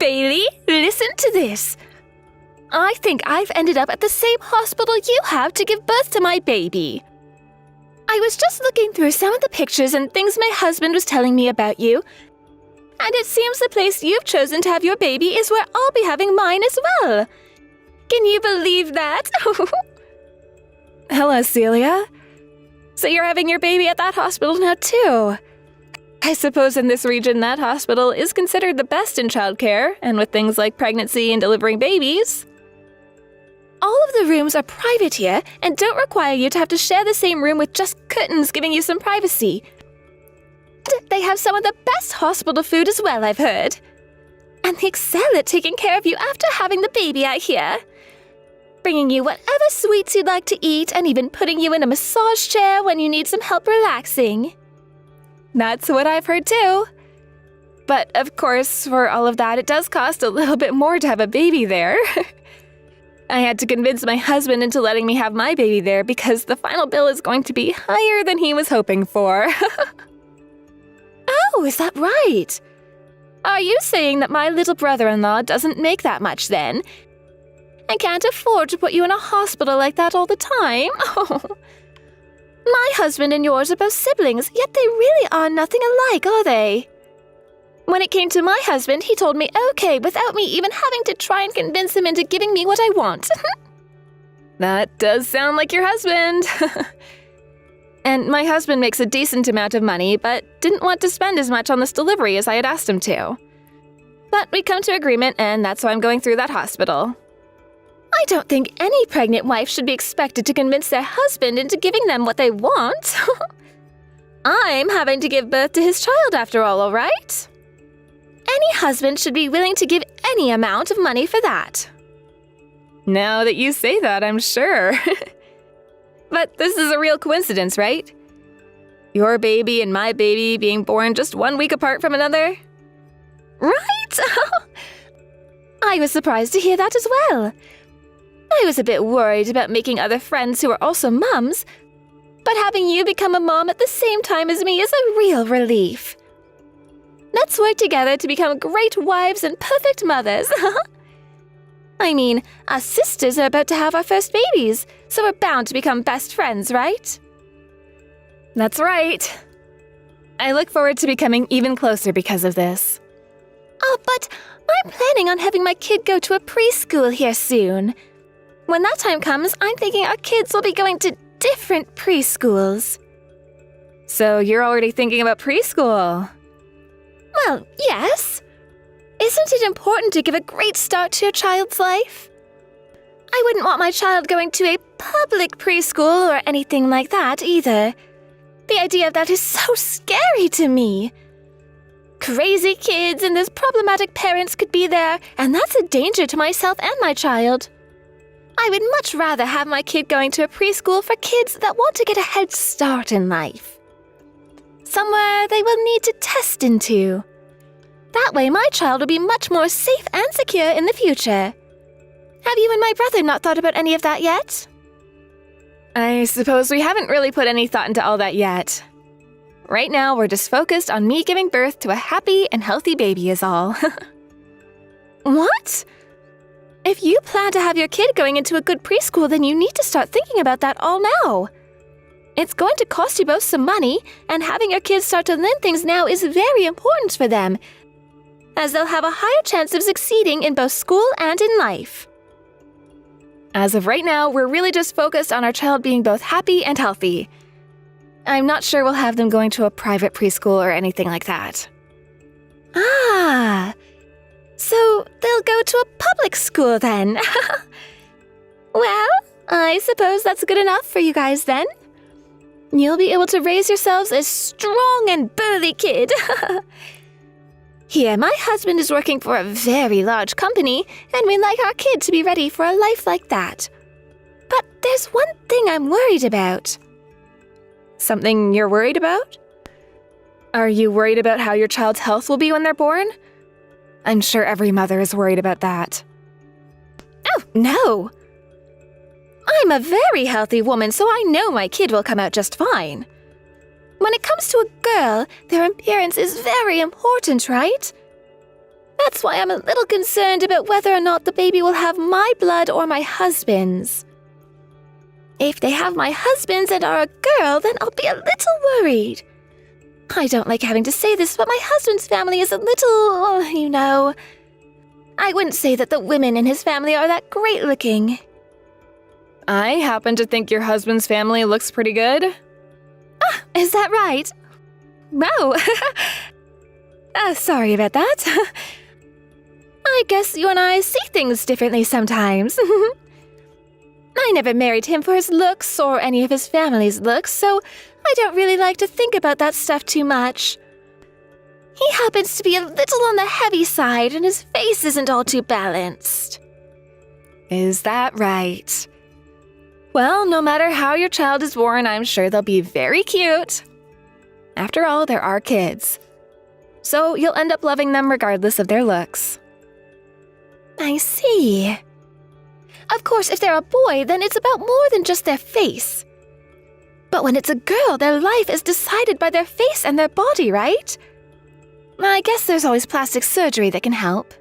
Bailey, listen to this. I think I've ended up at the same hospital you have to give birth to my baby. I was just looking through some of the pictures and things my husband was telling me about you, and it seems the place you've chosen to have your baby is where I'll be having mine as well. Can you believe that? Hello, Celia. So you're having your baby at that hospital now, too. I suppose in this region that hospital is considered the best in childcare, and with things like pregnancy and delivering babies. All of the rooms are private here and don't require you to have to share the same room with just curtains giving you some privacy. They have some of the best hospital food as well, I've heard. And they excel at taking care of you after having the baby, I hear. Bringing you whatever sweets you'd like to eat and even putting you in a massage chair when you need some help relaxing. That's what I've heard too. But of course, for all of that, it does cost a little bit more to have a baby there. I had to convince my husband into letting me have my baby there because the final bill is going to be higher than he was hoping for. Oh, is that right? Are you saying that my little brother-in-law doesn't make that much then? And can't afford to put you in a hospital like that all the time? Oh. My husband and yours are both siblings, yet they really are nothing alike, are they? When it came to my husband, he told me okay without me even having to try and convince him into giving me what I want. That does sound like your husband. And my husband makes a decent amount of money, but didn't want to spend as much on this delivery as I had asked him to. But we come to agreement, and that's why I'm going through that hospital. I don't think any pregnant wife should be expected to convince their husband into giving them what they want. I'm having to give birth to his child after all right? Any husband should be willing to give any amount of money for that. Now that you say that, I'm sure. But this is a real coincidence, right? Your baby and my baby being born just 1 week apart from another? Right? I was surprised to hear that as well. I was a bit worried about making other friends who are also mums, but having you become a mom at the same time as me is a real relief. Let's work together to become great wives and perfect mothers. I mean, us sisters are about to have our first babies, so we're bound to become best friends, right? That's right. I look forward to becoming even closer because of this. Oh, but I'm planning on having my kid go to a preschool here soon. When that time comes, I'm thinking our kids will be going to different preschools. So you're already thinking about preschool? Well, yes. Isn't it important to give a great start to your child's life? I wouldn't want my child going to a public preschool or anything like that either. The idea of that is so scary to me. Crazy kids and those problematic parents could be there, and that's a danger to myself and my child. I would much rather have my kid going to a preschool for kids that want to get a head start in life. Somewhere they will need to test into. That way my child will be much more safe and secure in the future. Have you and my brother not thought about any of that yet? I suppose we haven't really put any thought into all that yet. Right now, we're just focused on me giving birth to a happy and healthy baby is all. What? If you plan to have your kid going into a good preschool, then you need to start thinking about that all now. It's going to cost you both some money, and having your kids start to learn things now is very important for them, as they'll have a higher chance of succeeding in both school and in life. As of right now, we're really just focused on our child being both happy and healthy. I'm not sure we'll have them going to a private preschool or anything like that. Ah, so they'll go to a public school then. Well, I suppose that's good enough for you guys then. You'll be able to raise yourselves a strong and burly kid. Here, my husband is working for a very large company, and we'd like our kid to be ready for a life like that. But there's one thing I'm worried about. Something you're worried about? Are you worried about how your child's health will be when they're born? I'm sure every mother is worried about that. Oh, no! I'm a very healthy woman, so I know my kid will come out just fine. When it comes to a girl, their appearance is very important, right? That's why I'm a little concerned about whether or not the baby will have my blood or my husband's. If they have my husband's and are a girl, then I'll be a little worried. I don't like having to say this, but my husband's family is a little, I wouldn't say that the women in his family are that great looking. I happen to think your husband's family looks pretty good. Ah, is that right? Wow. Sorry about that. I guess you and I see things differently sometimes. I never married him for his looks or any of his family's looks, so I don't really like to think about that stuff too much. He happens to be a little on the heavy side, and his face isn't all too balanced. Is that right? Well, no matter how your child is born, I'm sure they'll be very cute. After all, there are kids. So you'll end up loving them regardless of their looks. I see. Of course, if they're a boy, then it's about more than just their face. But when it's a girl, their life is decided by their face and their body, right? I guess there's always plastic surgery that can help.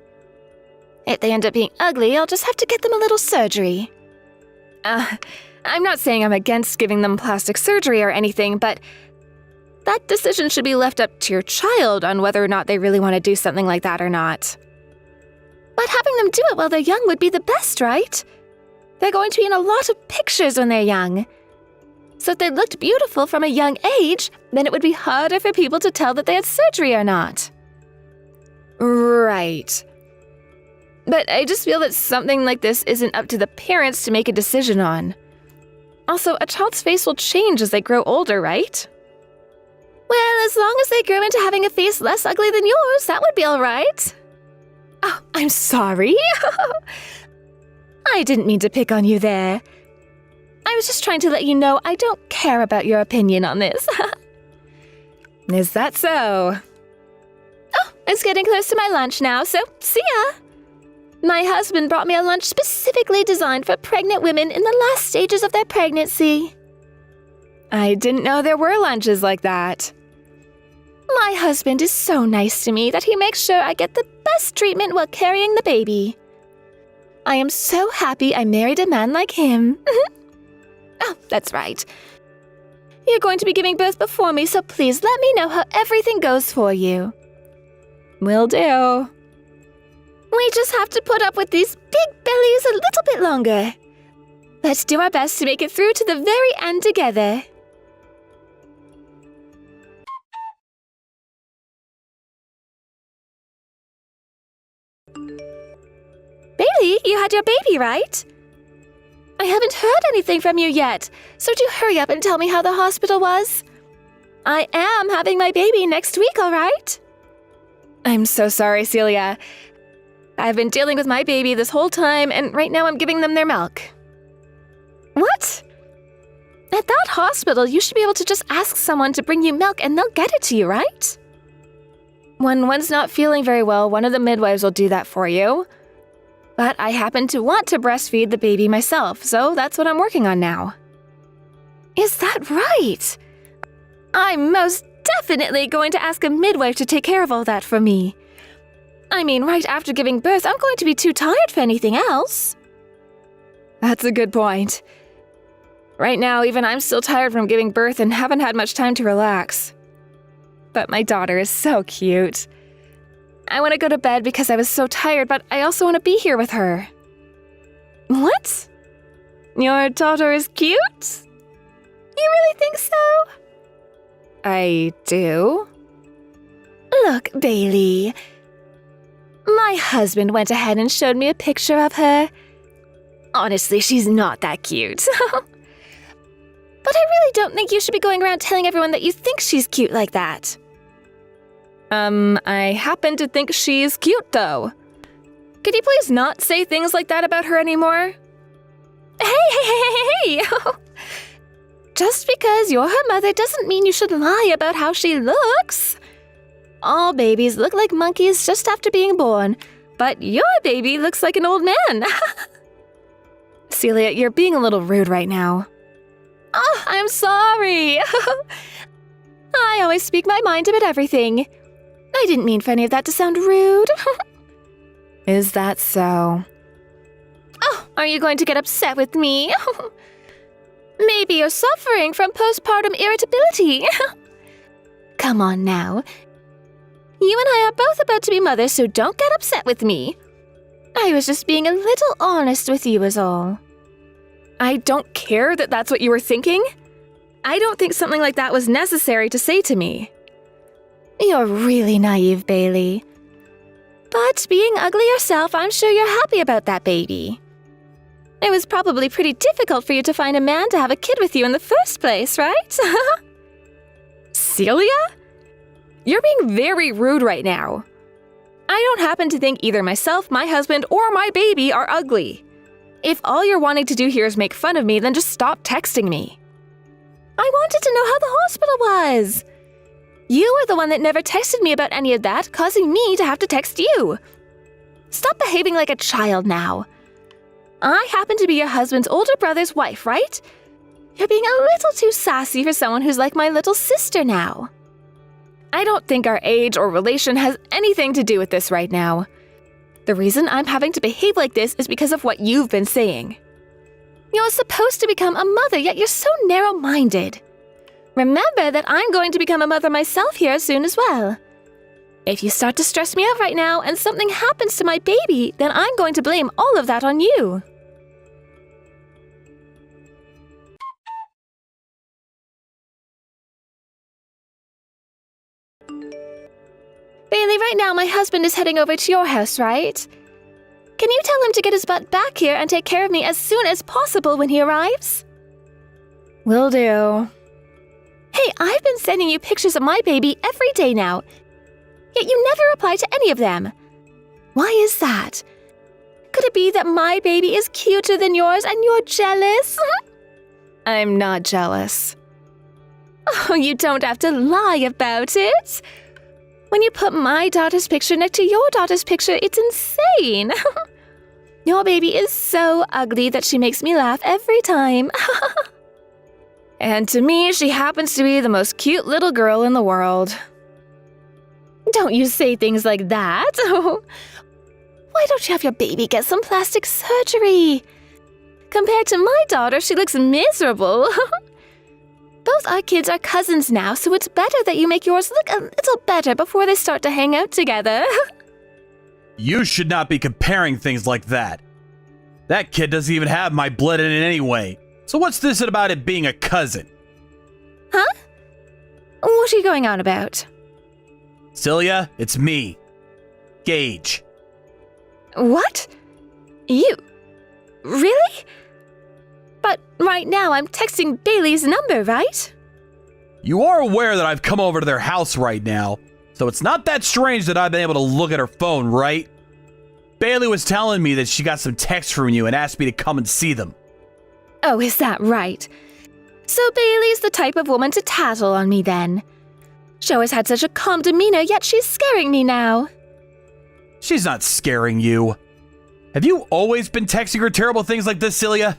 If they end up being ugly, I'll just have to get them a little surgery. I'm not saying I'm against giving them plastic surgery or anything, but that decision should be left up to your child on whether or not they really want to do something like that or not. But having them do it while they're young would be the best, right? They're going to be in a lot of pictures when they're young. So if they looked beautiful from a young age, then it would be harder for people to tell that they had surgery or not. Right. But I just feel that something like this isn't up to the parents to make a decision on. Also, a child's face will change as they grow older, right? Well, as long as they grow into having a face less ugly than yours, that would be all right. Oh, I'm sorry. I didn't mean to pick on you there. I was just trying to let you know I don't care about your opinion on this. Is that so? Oh, it's getting close to my lunch now, so see ya. My husband brought me a lunch specifically designed for pregnant women in the last stages of their pregnancy. I didn't know there were lunches like that. My husband is so nice to me that he makes sure I get the best treatment while carrying the baby. I am so happy I married a man like him. Oh, that's right. You're going to be giving birth before me, so please let me know how everything goes for you. Will do. We just have to put up with these big bellies a little bit longer. Let's do our best to make it through to the very end together. Bailey, you had your baby, right? I haven't heard anything from you yet, so do hurry up and tell me how the hospital was. I am having my baby next week, all right? I'm so sorry, Celia. I've been dealing with my baby this whole time, and right now I'm giving them their milk. What? At that hospital, you should be able to just ask someone to bring you milk and they'll get it to you, right? When one's not feeling very well, one of the midwives will do that for you. But I happen to want to breastfeed the baby myself, so that's what I'm working on now. Is that right? I'm most definitely going to ask a midwife to take care of all that for me. I mean, right after giving birth, I'm going to be too tired for anything else. That's a good point. Right now, even I'm still tired from giving birth and haven't had much time to relax. But my daughter is so cute. I want to go to bed because I was so tired, but I also want to be here with her. What? Your daughter is cute? You really think so? I do. Look, Bailey. My husband went ahead and showed me a picture of her. Honestly, she's not that cute. But I really don't think you should be going around telling everyone that you think she's cute like that. I happen to think she's cute, though. Could you please not say things like that about her anymore? Hey! Just because you're her mother doesn't mean you should lie about how she looks. All babies look like monkeys just after being born, but your baby looks like an old man. Celia, you're being a little rude right now. Oh, I'm sorry. I always speak my mind about everything. I didn't mean for any of that to sound rude. Is that so? Oh, are you going to get upset with me? Maybe you're suffering from postpartum irritability. Come on now. You and I are both about to be mothers, so don't get upset with me. I was just being a little honest with you is all. I don't care that that's what you were thinking. I don't think something like that was necessary to say to me. You're really naive, Bailey. But being ugly yourself, I'm sure you're happy about that baby. It was probably pretty difficult for you to find a man to have a kid with you in the first place, right? Celia? You're being very rude right now. I don't happen to think either myself, my husband, or my baby are ugly. If all you're wanting to do here is make fun of me, then just stop texting me. I wanted to know how the hospital was. You were the one that never texted me about any of that, causing me to have to text you. Stop behaving like a child now. I happen to be your husband's older brother's wife, right? You're being a little too sassy for someone who's like my little sister now. I don't think our age or relation has anything to do with this right now. The reason I'm having to behave like this is because of what you've been saying. You're supposed to become a mother, yet you're so narrow-minded. Remember that I'm going to become a mother myself here soon as well. If you start to stress me out right now and something happens to my baby, then I'm going to blame all of that on you. Bailey, right now my husband is heading over to your house, right? Can you tell him to get his butt back here and take care of me as soon as possible when he arrives? Will do. Hey, I've been sending you pictures of my baby every day now, yet you never reply to any of them. Why is that? Could it be that my baby is cuter than yours and you're jealous? I'm not jealous. Oh, you don't have to lie about it. When you put my daughter's picture next to your daughter's picture, it's insane. Your baby is so ugly that she makes me laugh every time. And to me, she happens to be the most cute little girl in the world. Don't you say things like that. Why don't you have your baby get some plastic surgery? Compared to my daughter, she looks miserable. Both our kids are cousins now, so it's better that you make yours look a little better before they start to hang out together. You should not be comparing things like that. That kid doesn't even have my blood in it anyway. So what's this about it being a cousin? Huh? What are you going on about? Celia, it's me. Gage. What? You? Really? But right now I'm texting Bailey's number, right? You are aware that I've come over to their house right now, so it's not that strange that I've been able to look at her phone, right? Bailey was telling me that she got some texts from you and asked me to come and see them. Oh, is that right? So Bailey's the type of woman to tattle on me then. She always had such a calm demeanor, yet she's scaring me now. She's not scaring you. Have you always been texting her terrible things like this, Celia?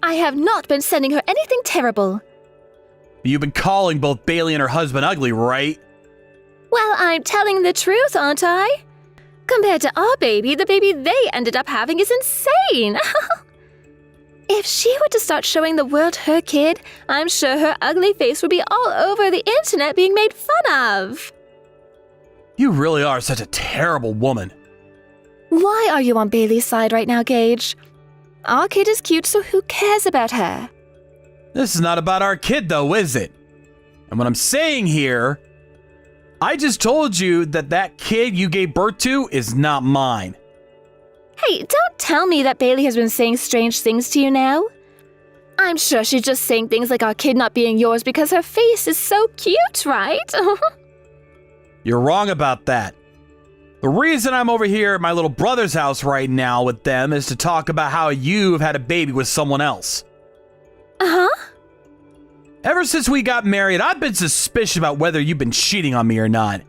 I have not been sending her anything terrible. You've been calling both Bailey and her husband ugly, right? Well, I'm telling the truth, aren't I? Compared to our baby, the baby they ended up having is insane. If she were to start showing the world her kid, I'm sure her ugly face would be all over the internet being made fun of. You really are such a terrible woman. Why are you on Bailey's side right now, Gage? Our kid is cute, so who cares about her? This is not about our kid, though, is it? And what I'm saying here, I just told you that that kid you gave birth to is not mine. Hey, don't tell me that Bailey has been saying strange things to you now. I'm sure she's just saying things like our kid not being yours because her face is so cute, right? You're wrong about that. The reason I'm over here at my little brother's house right now with them is to talk about how you've had a baby with someone else. Uh-huh? Ever since we got married, I've been suspicious about whether you've been cheating on me or not.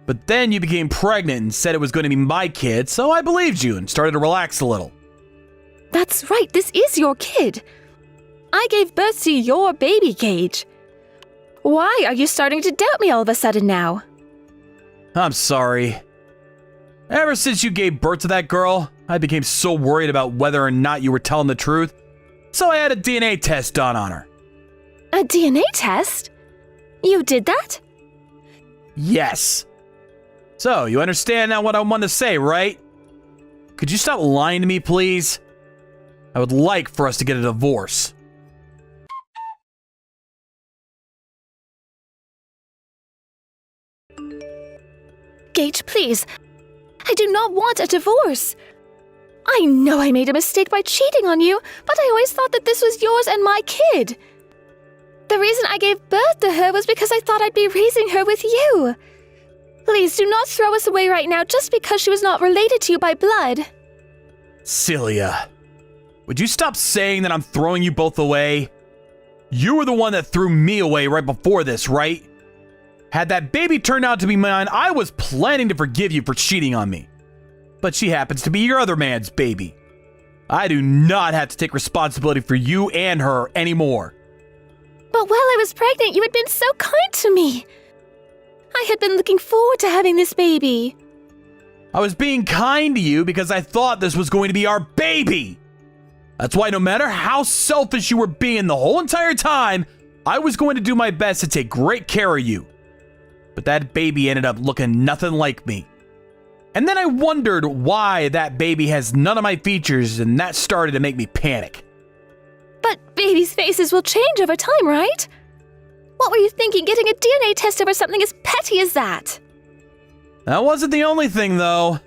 But then you became pregnant and said it was going to be my kid, so I believed you and started to relax a little. That's right, this is your kid. I gave birth to your baby, Gage. Why are you starting to doubt me all of a sudden now? I'm sorry. Ever since you gave birth to that girl, I became so worried about whether or not you were telling the truth, so I had a DNA test done on her. A DNA test? You did that? Yes. So, you understand now what I want to say, right? Could you stop lying to me, please? I would like for us to get a divorce. Gage, please. I do not want a divorce. I know I made a mistake by cheating on you, but I always thought that this was yours and my kid. The reason I gave birth to her was because I thought I'd be raising her with you. Please do not throw us away right now just because she was not related to you by blood. Celia, would you stop saying that I'm throwing you both away? You were the one that threw me away right before this, right? Had that baby turned out to be mine, I was planning to forgive you for cheating on me. But she happens to be your other man's baby. I do not have to take responsibility for you and her anymore. But while I was pregnant, you had been so kind to me. I had been looking forward to having this baby. I was being kind to you because I thought this was going to be our baby. That's why no matter how selfish you were being the whole entire time, I was going to do my best to take great care of you. But that baby ended up looking nothing like me. And then I wondered why that baby has none of my features, and that started to make me panic. But babies' faces will change over time, right? What were you thinking, getting a DNA test over something as petty as that? That wasn't the only thing, though.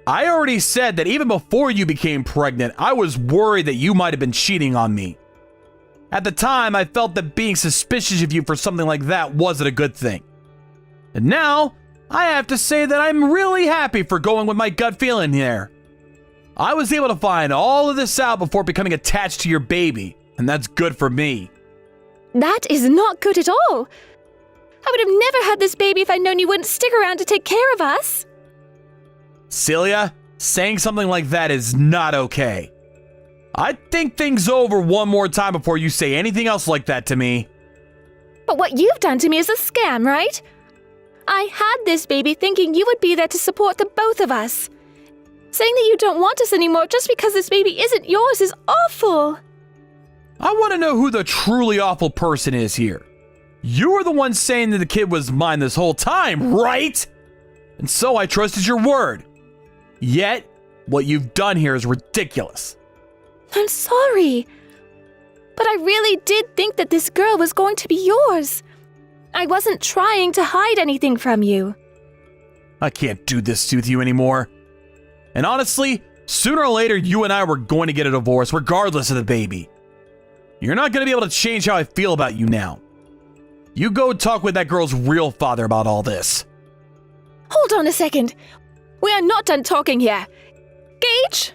I already said that even before you became pregnant, I was worried that you might have been cheating on me. At the time, I felt that being suspicious of you for something like that wasn't a good thing. And now, I have to say that I'm really happy for going with my gut feeling here. I was able to find all of this out before becoming attached to your baby, and that's good for me. That is not good at all. I would have never had this baby if I'd known you wouldn't stick around to take care of us. Celia, saying something like that is not okay. I'd think things over one more time before you say anything else like that to me. But what you've done to me is a scam, right? I had this baby thinking you would be there to support the both of us. Saying that you don't want us anymore just because this baby isn't yours is awful. I want to know who the truly awful person is here. You were the one saying that the kid was mine this whole time, right? And so I trusted your word. Yet, what you've done here is ridiculous. I'm sorry. But I really did think that this girl was going to be yours. I wasn't trying to hide anything from you. I can't do this with you anymore. And honestly, sooner or later, you and I were going to get a divorce regardless of the baby. You're not going to be able to change how I feel about you now. You go talk with that girl's real father about all this. Hold on a second. We are not done talking here. Gage?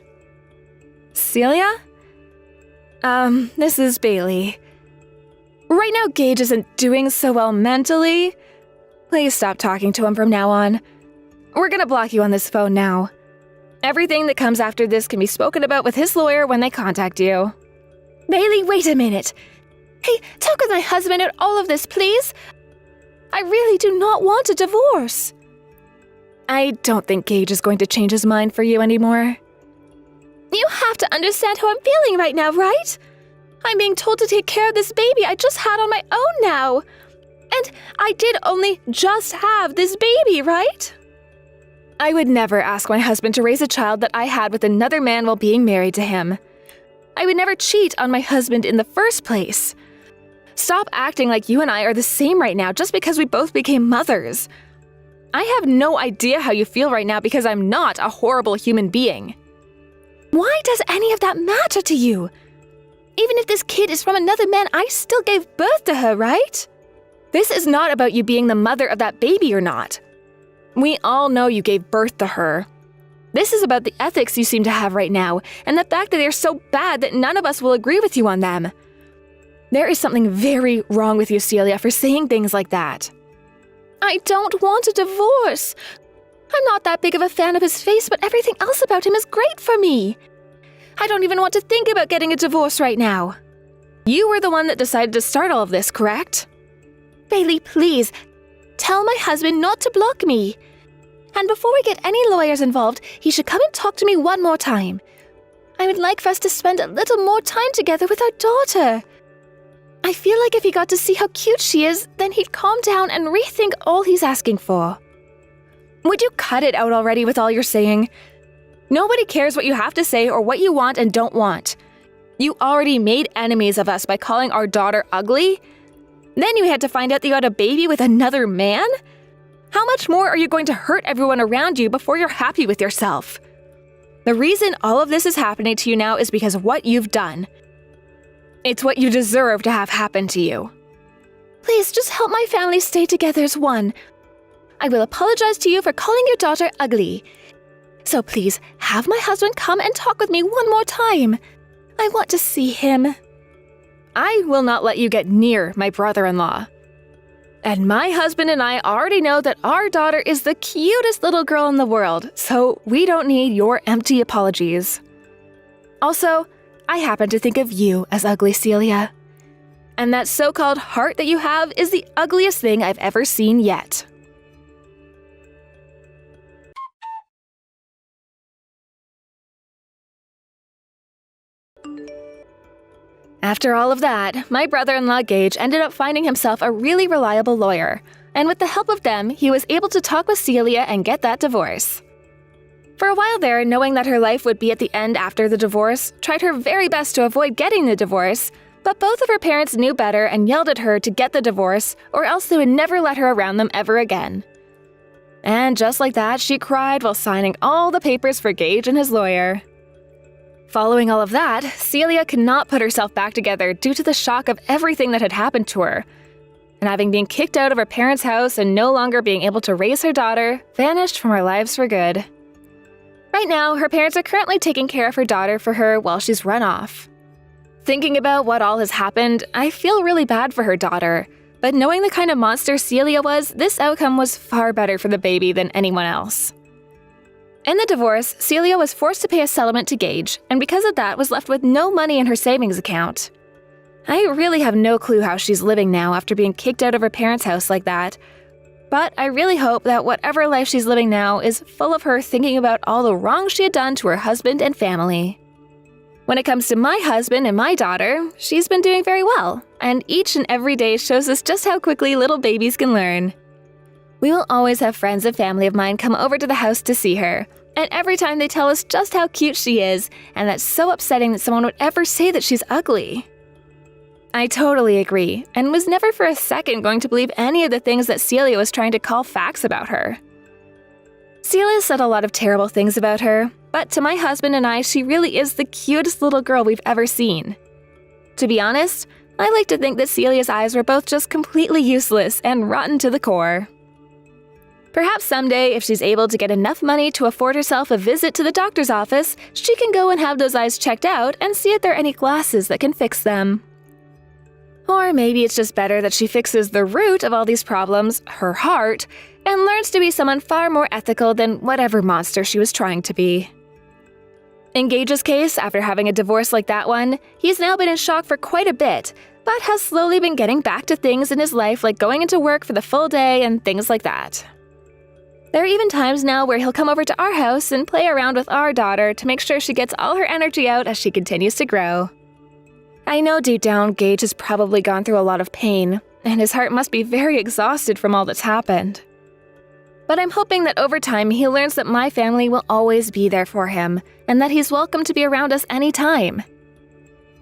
Celia? This is Bailey. Right now, Gage isn't doing so well mentally. Please stop talking to him from now on. We're gonna block you on this phone now. Everything that comes after this can be spoken about with his lawyer when they contact you. Bailey, wait a minute. Hey, talk with my husband at all of this, please. I really do not want a divorce. I don't think Gage is going to change his mind for you anymore. You have to understand how I'm feeling right now, right? I'm being told to take care of this baby I just had on my own now. And I did only just have this baby, right? I would never ask my husband to raise a child that I had with another man while being married to him. I would never cheat on my husband in the first place. Stop acting like you and I are the same right now just because we both became mothers. I have no idea how you feel right now because I'm not a horrible human being. Why does any of that matter to you? Even if this kid is from another man, I still gave birth to her, right? This is not about you being the mother of that baby or not. We all know you gave birth to her. This is about the ethics you seem to have right now, and the fact that they're so bad that none of us will agree with you on them. There is something very wrong with you, Celia, for saying things like that. I don't want a divorce. I'm not that big of a fan of his face, but everything else about him is great for me. I don't even want to think about getting a divorce right now. You were the one that decided to start all of this, correct? Bailey, please, tell my husband not to block me. And before we get any lawyers involved, he should come and talk to me one more time. I would like for us to spend a little more time together with our daughter. I feel like if he got to see how cute she is, then he'd calm down and rethink all he's asking for. Would you cut it out already with all you're saying? Nobody cares what you have to say or what you want and don't want. You already made enemies of us by calling our daughter ugly. Then you had to find out that you had a baby with another man? How much more are you going to hurt everyone around you before you're happy with yourself? The reason all of this is happening to you now is because of what you've done. It's what you deserve to have happen to you. Please, just help my family stay together as one. I will apologize to you for calling your daughter ugly. So please, have my husband come and talk with me one more time. I want to see him. I will not let you get near my brother-in-law. And my husband and I already know that our daughter is the cutest little girl in the world, so we don't need your empty apologies. Also, I happen to think of you as ugly, Celia. And that so-called heart that you have is the ugliest thing I've ever seen yet. After all of that, my brother-in-law Gage ended up finding himself a really reliable lawyer, and with the help of them, he was able to talk with Celia and get that divorce. For a while there, knowing that her life would be at the end after the divorce, tried her very best to avoid getting the divorce, but both of her parents knew better and yelled at her to get the divorce, or else they would never let her around them ever again. And just like that, she cried while signing all the papers for Gage and his lawyer. Following all of that, Celia could not put herself back together due to the shock of everything that had happened to her. And having been kicked out of her parents' house and no longer being able to raise her daughter, vanished from her lives for good. Right now, her parents are currently taking care of her daughter for her while she's run off. Thinking about what all has happened, I feel really bad for her daughter, but knowing the kind of monster Celia was, this outcome was far better for the baby than anyone else. In the divorce, Celia was forced to pay a settlement to Gage, and because of that was left with no money in her savings account. I really have no clue how she's living now after being kicked out of her parents' house like that, but I really hope that whatever life she's living now is full of her thinking about all the wrong she had done to her husband and family. When it comes to my husband and my daughter, she's been doing very well, and each and every day shows us just how quickly little babies can learn. We will always have friends and family of mine come over to the house to see her, and every time they tell us just how cute she is, and that's so upsetting that someone would ever say that she's ugly. I totally agree, and was never for a second going to believe any of the things that Celia was trying to call facts about her. Celia said a lot of terrible things about her, but to my husband and I, she really is the cutest little girl we've ever seen. To be honest, I like to think that Celia's eyes were both just completely useless and rotten to the core. Perhaps someday, if she's able to get enough money to afford herself a visit to the doctor's office, she can go and have those eyes checked out and see if there are any glasses that can fix them. Or maybe it's just better that she fixes the root of all these problems, her heart, and learns to be someone far more ethical than whatever monster she was trying to be. In Gage's case, after having a divorce like that one, he's now been in shock for quite a bit, but has slowly been getting back to things in his life like going into work for the full day and things like that. There are even times now where he'll come over to our house and play around with our daughter to make sure she gets all her energy out as she continues to grow. I know deep down Gage has probably gone through a lot of pain, and his heart must be very exhausted from all that's happened. But I'm hoping that over time he learns that my family will always be there for him, and that he's welcome to be around us anytime.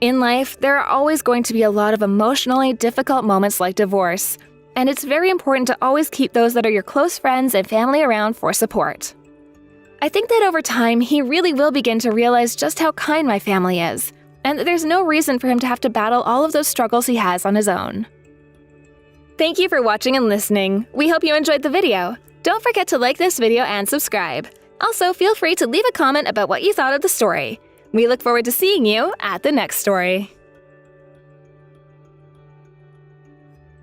In life, there are always going to be a lot of emotionally difficult moments like divorce, and it's very important to always keep those that are your close friends and family around for support. I think that over time, he really will begin to realize just how kind my family is, and that there's no reason for him to have to battle all of those struggles he has on his own. Thank you for watching and listening. We hope you enjoyed the video. Don't forget to like this video and subscribe. Also, feel free to leave a comment about what you thought of the story. We look forward to seeing you at the next story.